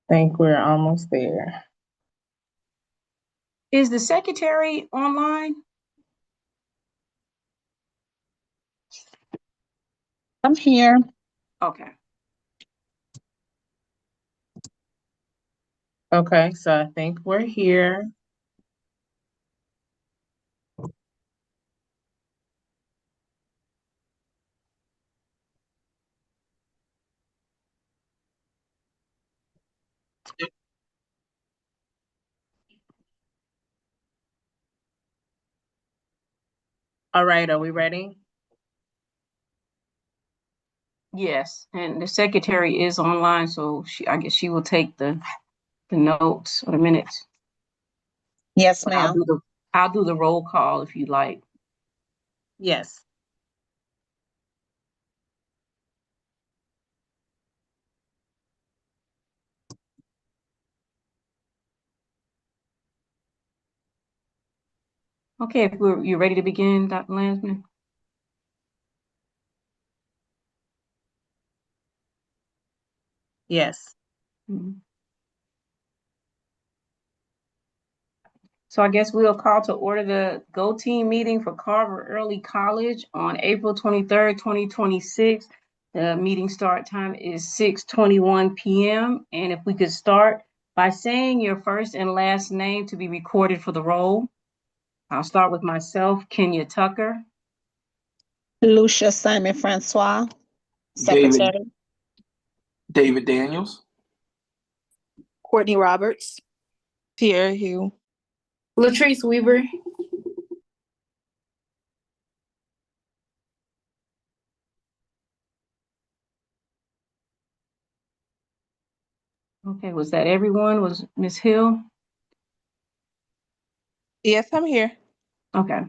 Think we're almost there. Is the secretary online? I'm here. Okay. Okay, so I think we're here. All right, are we ready? Yes, and the secretary is online, so I guess she will take the notes or the minutes. Yes, I'll ma'am. do the roll call if you like. Yes. Okay, if you're ready to begin, Dr. Landsman. Yes. So I guess we'll call to order the Go Team meeting for Carver Early College on April 23rd, 2026. The meeting start time is 6:21 p.m. And if we could start by saying your first and last name to be recorded for the roll. I'll start with myself, Kenya Tucker. Lucia Simon Francois, Secretary. David Daniels. Courtney Roberts. Pierre Hugh. Latrice Weaver. Okay, was that everyone? Was Ms. Hill? Yes, I'm here. Okay.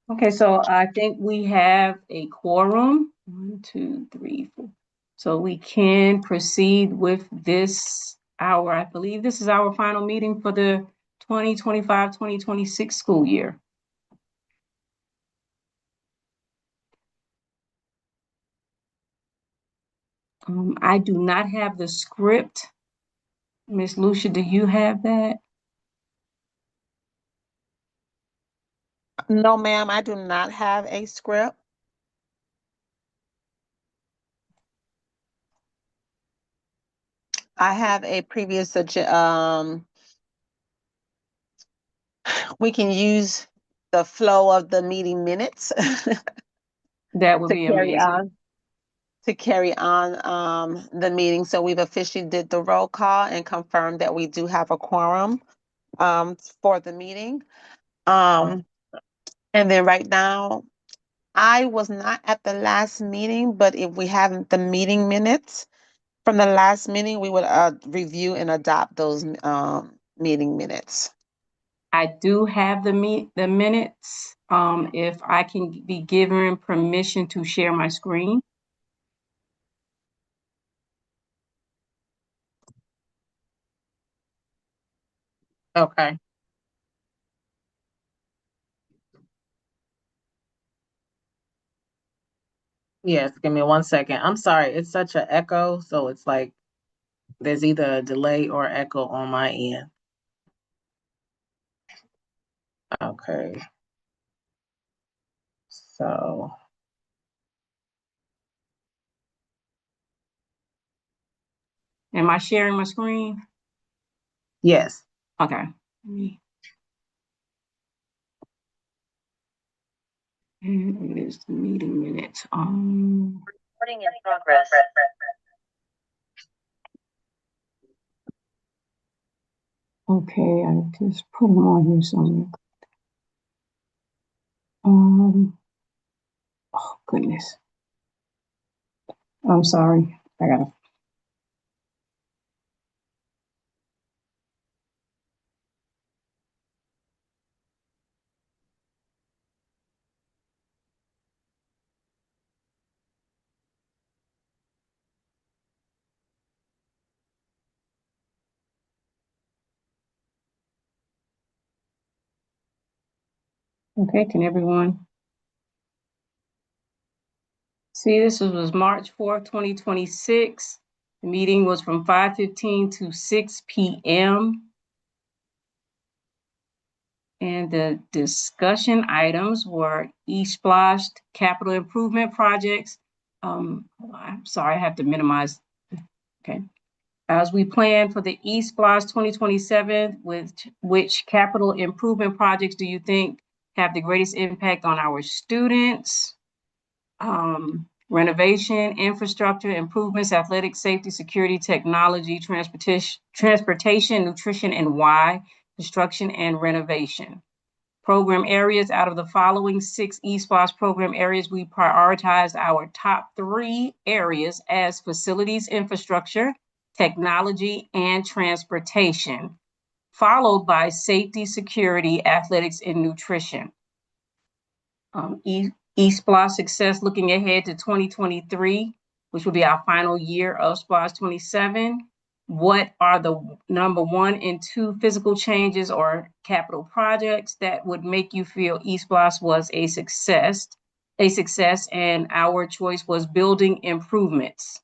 Okay, so I think we have a quorum. 1, 2, 3, 4. So we can proceed with this hour. I believe this is our final meeting for the 2025-2026 school year. I do not have the script. Ms. Lucia, do you have that? No, ma'am, I do not have a script. I have a previous, we can use the flow of the meeting minutes That would to be carry amazing. on. To carry on the meeting. So we've officially did the roll call and confirmed that we do have a quorum for the meeting. And then right now, I was not at the last meeting, but if we have the meeting minutes from the last meeting, we would review and adopt those meeting minutes. I do have the minutes. If I can be given permission to share my screen. Okay. Yes, give me 1 second. I'm sorry, it's such an echo, so it's like there's either a delay or echo on my end. Okay. So Am I sharing my screen? yes. Okay. And it is the meeting minutes. Recording in progress. Okay, I just put them on here somewhere. Oh goodness. I'm sorry. I gotta. Okay, can everyone see? This was March 4th, 2026. The meeting was from 5:15 to 6 p.m. And the discussion items were eSplosh capital improvement projects. I'm sorry, I have to minimize. Okay. As we plan for the eSplosh 2027, which capital improvement projects do you think have the greatest impact on our students? Renovation, infrastructure improvements, athletic safety, security, technology, transportation, nutrition, and why? Construction and renovation. Program areas: out of the following 6 eSplosh program areas, we prioritized our top 3 areas as facilities, infrastructure, technology, and transportation, followed by safety, security, athletics, and nutrition. eSplosh success looking ahead to 2023, which will be our final year of Splosh 27. What are the number 1 and 2 physical changes or capital projects that would make you feel eSplosh was a success? And our choice was building improvements.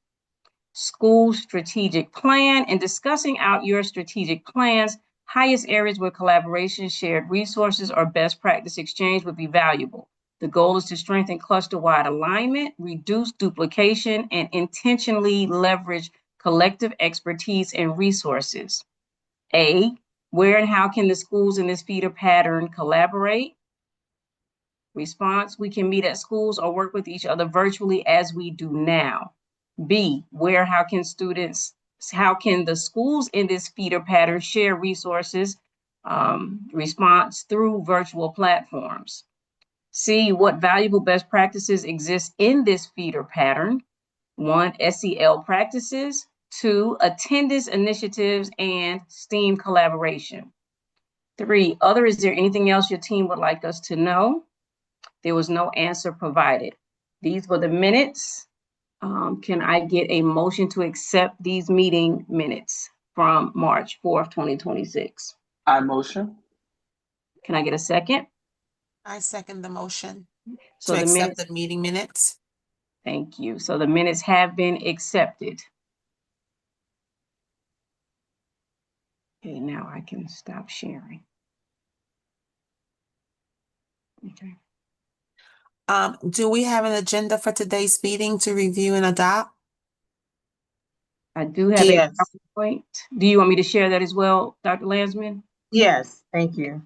School strategic plan and discussing out your strategic plans. Highest areas where collaboration, shared resources, or best practice exchange would be valuable. The goal is to strengthen cluster-wide alignment, reduce duplication, and intentionally leverage collective expertise and resources. A, where and how can the schools in this feeder pattern collaborate? Response: we can meet at schools or work with each other virtually as we do now. B, where, how can the schools in this feeder pattern share resources? Response: through virtual platforms. C, what valuable best practices exist in this feeder pattern? 1, SEL practices. 2, attendance initiatives and STEAM collaboration. 3, other, is there anything else your team would like us to know? There was no answer provided. These were the minutes. Can I get a motion to accept these meeting minutes from March 4th, 2026? I motion. Can I get a second? I second the motion So to the accept minutes, the meeting minutes. thank you. So the minutes have been accepted. Okay, now I can stop sharing. Okay. Do we have an agenda for today's meeting to review and adopt? I do have a Yes, PowerPoint. Do you want me to share that as well, Dr. Landsman? yes, thank you.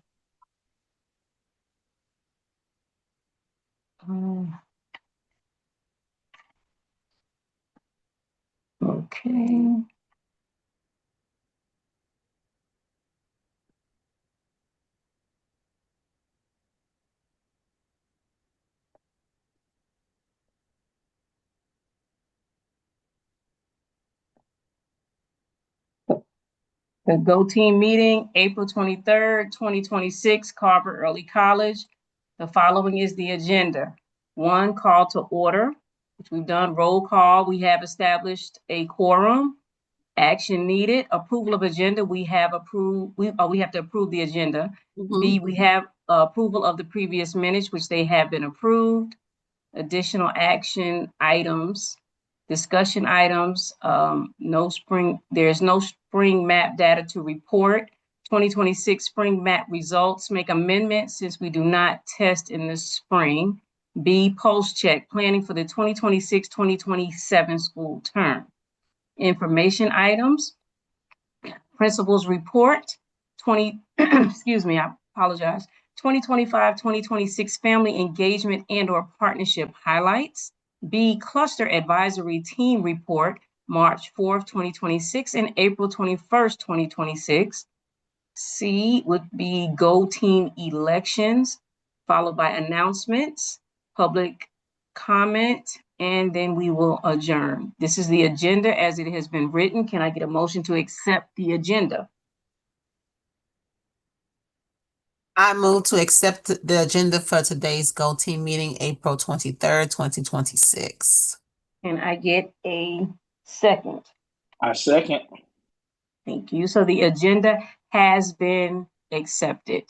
Okay. The Go Team meeting, April 23rd, 2026, Carver Early College. The following is the agenda. 1, call to order, which we've done. Roll call, we have established a quorum. Action needed, approval of agenda, we have approved, we have to approve the agenda. B, we have approval of the previous minutes, which they have been approved. Additional action items, discussion items, there's no spring map data to report. 2026 spring map results, make amendments since we do not test in the spring. B, post check, planning for the 2026-2027 school term. Information items, principals report, excuse me, I apologize. 2025-2026 family engagement and/or partnership highlights. B, cluster advisory team report, March 4th, 2026 and April 21st, 2026. C would be Go Team elections, followed by announcements, public comment, and then we will adjourn. This is the agenda as it has been written. Can I get a motion to accept the agenda? I move to accept the agenda for today's Go Team meeting, April 23rd, 2026. Can I get a second? I second. Thank you. So the agenda has been accepted.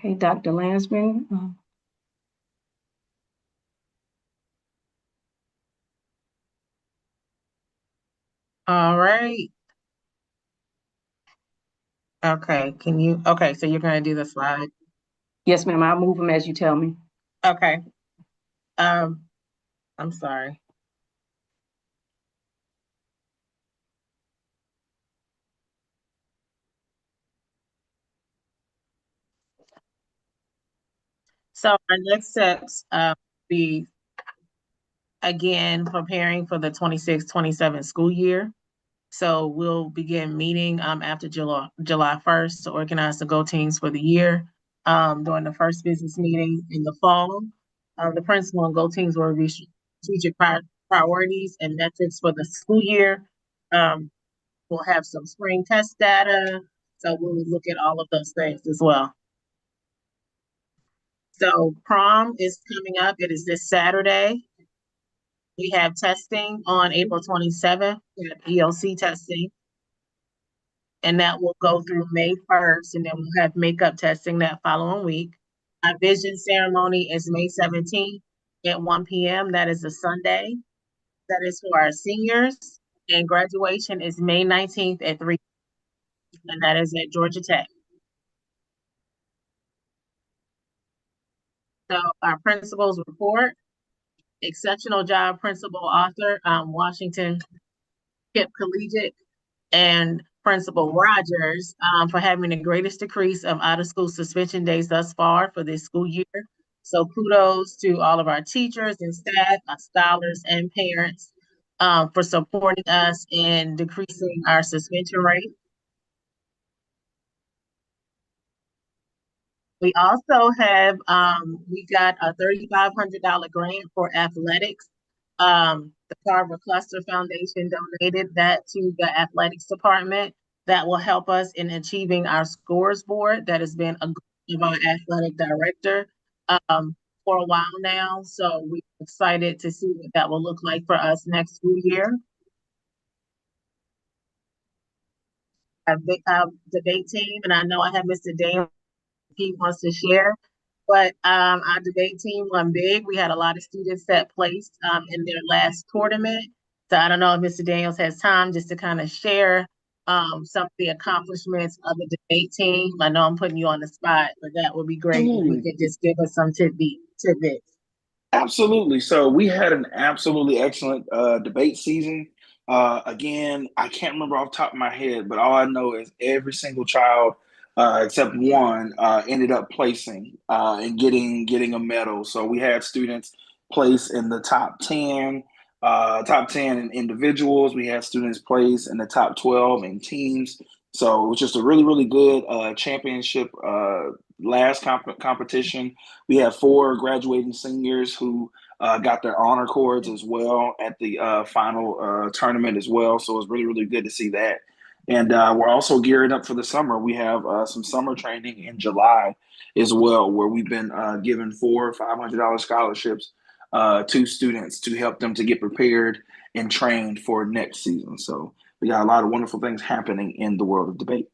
Okay, Dr. Lansman. All right. Okay, so you're gonna do the slide? Yes, ma'am, I'll move them as you tell me. Okay. I'm sorry. So our next steps be again preparing for the 26-27 school year. So we'll begin meeting after July 1st to organize the Go Teams for the year. During the first business meeting in the fall, the principal and Go Teams will review strategic priorities and metrics for the school year. We'll have some spring test data, so we'll look at all of those things as well. So prom is coming up. It is this Saturday. We have testing on April 27th. We have ELC testing. And that will go through May 1st, and then we'll have makeup testing that following week. Our vision ceremony is May 17th at 1 p.m. That is a Sunday. That is for our seniors. And graduation is May 19th at 3, and that is at Georgia Tech. So our principal's report, exceptional job, principal author, Washington Kip Collegiate, and Principal Rogers for having the greatest decrease of out-of-school suspension days thus far for this school year. So kudos to all of our teachers and staff, our scholars and parents for supporting us in decreasing our suspension rate. We also have, we got a $3,500 grant for athletics. The Carver Cluster Foundation donated that to the athletics department. That will help us in achieving our scores board. That has been a goal of our athletic director for a while now. So we're excited to see what that will look like for us next school year. A big debate team, and I know I have Mr. Dan, he wants to share. But our debate team won big. We had a lot of students that placed in their last tournament. So I don't know if Mr. Daniels has time just to kind of share some of the accomplishments of the debate team. I know I'm putting you on the spot, but that would be great if you could just give us some tidbits. Absolutely. So we had an absolutely excellent debate season. Again, I can't remember off the top of my head, but all I know is every single child except one ended up placing and getting a medal. So we had students place in the top 10 in individuals. We had students place in the top 12 in teams. So it was just a really, really good championship last competition. We have 4 graduating seniors who got their honor cords as well at the final tournament as well. So it was really, really good to see that. And we're also gearing up for the summer. We have some summer training in July as well, where we've been giving $400 or $500 scholarships to students to help them to get prepared and trained for next season. So we got a lot of wonderful things happening in the world of debate.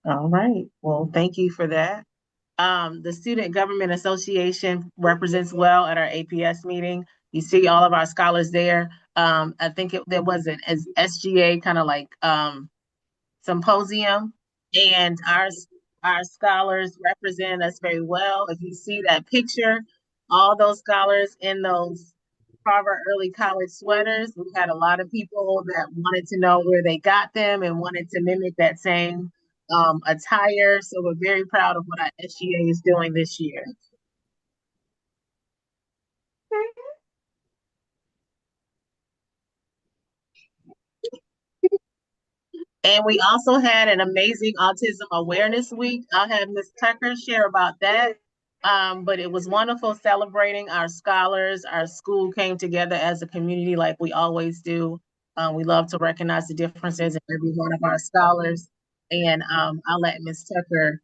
All right. Well, thank you for that. The Student Government Association represents well at our APS meeting. You see all of our scholars there. I think there was an SGA kind of like symposium, and our scholars represent us very well. If you see that picture, all those scholars in those Harvard early college sweaters, we had a lot of people that wanted to know where they got them and wanted to mimic that same attire. So we're very proud of what our SGA is doing this year. And we also had an amazing Autism Awareness Week. I'll have Ms. Tucker share about that. But it was wonderful celebrating our scholars. Our school came together as a community like we always do. We love to recognize the differences in every one of our scholars. And I'll let Ms. Tucker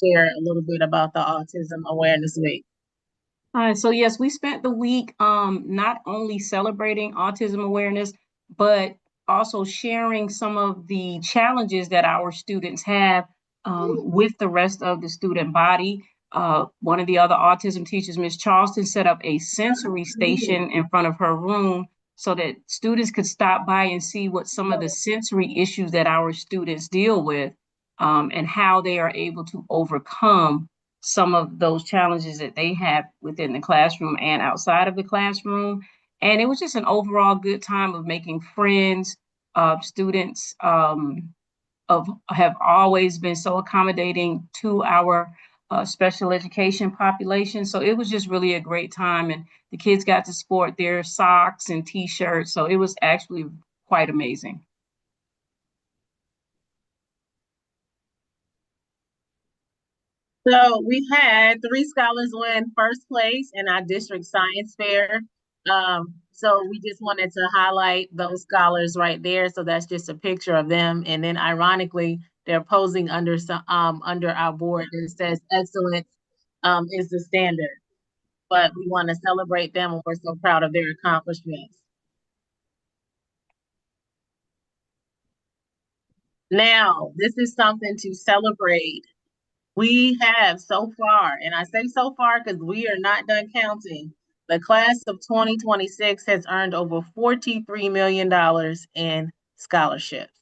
share a little bit about the Autism Awareness Week. So yes, we spent the week not only celebrating autism awareness, but also sharing some of the challenges that our students have with the rest of the student body. One of the other autism teachers, Ms. Charleston, set up a sensory station in front of her room so that students could stop by and see what some of the sensory issues that our students deal with, and how they are able to overcome some of those challenges that they have within the classroom and outside of the classroom. And it was just an overall good time of making friends. Students have always been so accommodating to our special education population. So it was just really a great time. And the kids got to sport their socks and t-shirts. So it was actually quite amazing. So we had 3 scholars win first place in our district science fair. So we just wanted to highlight those scholars right there. So that's just a picture of them. And then ironically, they're posing under our board that says excellence is the standard. But we want to celebrate them and we're so proud of their accomplishments. Now, this is something to celebrate. We have so far, and I say so far because we are not done counting, the class of 2026 has earned over $43 million in scholarships.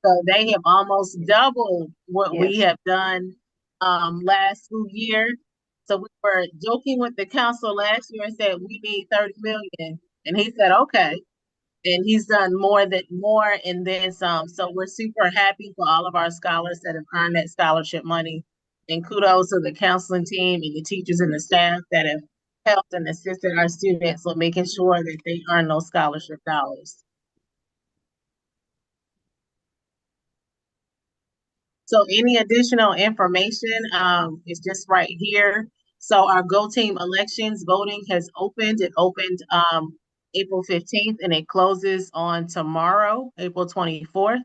So they have almost doubled what we Yes. have done last school year. So we were joking with the council last year and said we need 30 million. And he said, okay. And he's done more and then some. So we're super happy for all of our scholars that have earned that scholarship money. And kudos to the counseling team and the teachers and the staff that have helped and assisted our students with making sure that they earn those scholarship dollars. So any additional information is just right here. So our Go Team elections voting has opened. It opened April 15th and it closes on tomorrow, April 24th.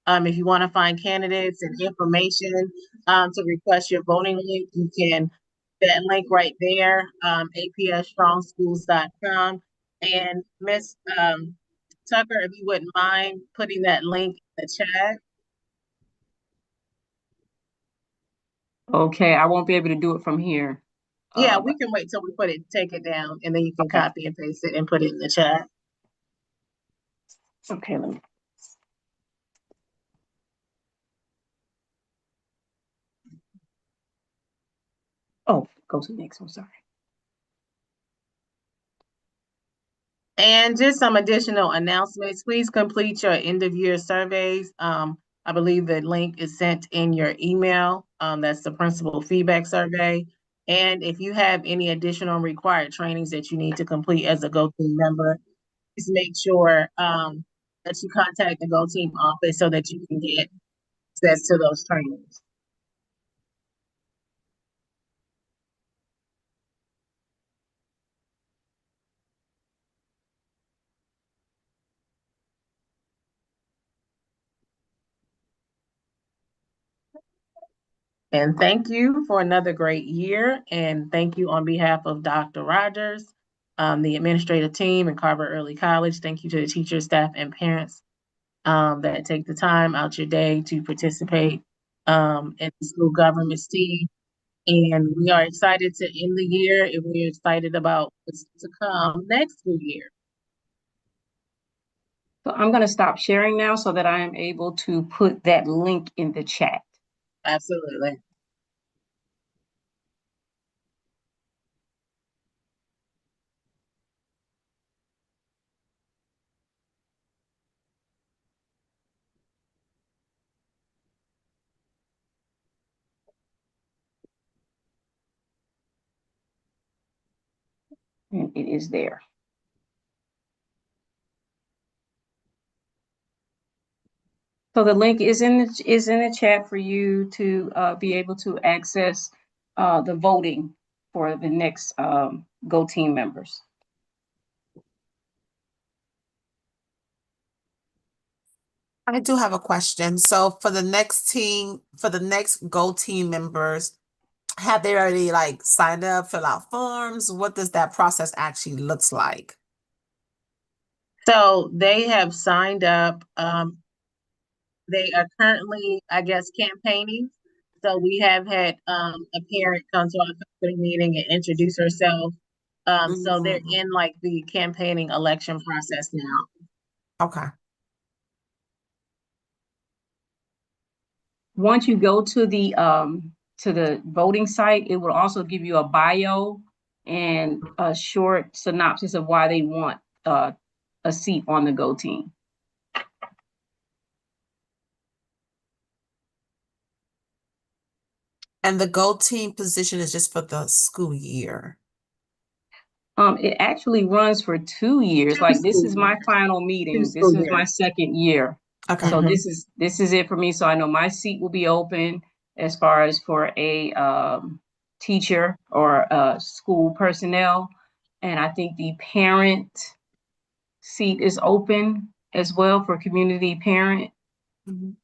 If you want to find candidates and information to request your voting link, you can that link right there, apsstrongschools.com. And Miss Tucker, if you wouldn't mind putting that link in the chat. Okay, I won't be able to do it from here. Yeah, we can wait till we take it down, and then you can Okay. copy and paste it and put it in the chat. Okay, let me. Oh, go to the next one, sorry. And just some additional announcements. Please complete your end of year surveys. I believe the link is sent in your email. That's the principal feedback survey. And if you have any additional required trainings that you need to complete as a Go Team member, please make sure that you contact the Go Team office so that you can get access to those trainings. And thank you for another great year. And thank you on behalf of Dr. Rogers, the administrative team, and Carver Early College. Thank you to the teachers, staff, and parents that take the time out your day to participate in the school government team. And we are excited to end the year, and we're excited about what's to come next school year. So I'm going to stop sharing now so that I am able to put that link in the chat. Absolutely. And it is there. So the link is in the chat for you to be able to access the voting for the next Go Team members. I do have a question. So for the next team, for the next Go team members, have they already like signed up, fill out forms? What does that process actually looks like? So they have signed up. They are currently, I guess, campaigning. So we have had a parent come to our company meeting and introduce herself. So they're in like the campaigning election process now. Okay. Once you go to the voting site, it will also give you a bio and a short synopsis of why they want a seat on the Go team. And the Go team position is just for the school year. It actually runs for 2 years. Like this is my final Two meeting. school This is my years. second year. Okay. So this is it for me. So I know my seat will be open as far as for a teacher or school personnel. And I think the parent seat is open as well for community parent. Mhm.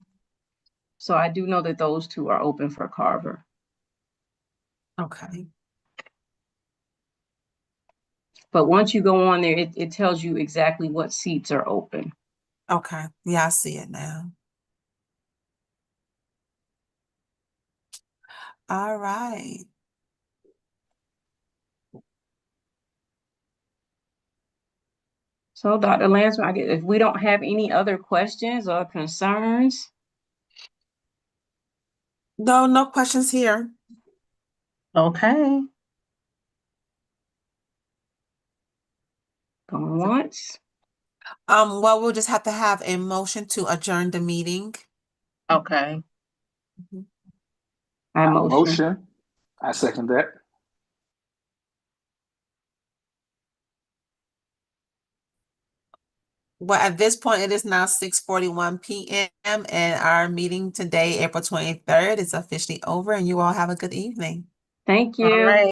So I do know that those two are open for Carver. Okay. But once you go on there, it tells you exactly what seats are open. Okay. Yeah, I see it now. All right. So Dr. Lansman, I guess if we don't have any other questions or concerns, No, no questions here. Okay. going once, Well, we'll just have to have a motion to adjourn the meeting. Okay. I motion. Motion. I second that. Well, at this point, it is now 6:41 p.m. and our meeting today, April 23rd, is officially over, and you all have a good evening. Thank All you. right.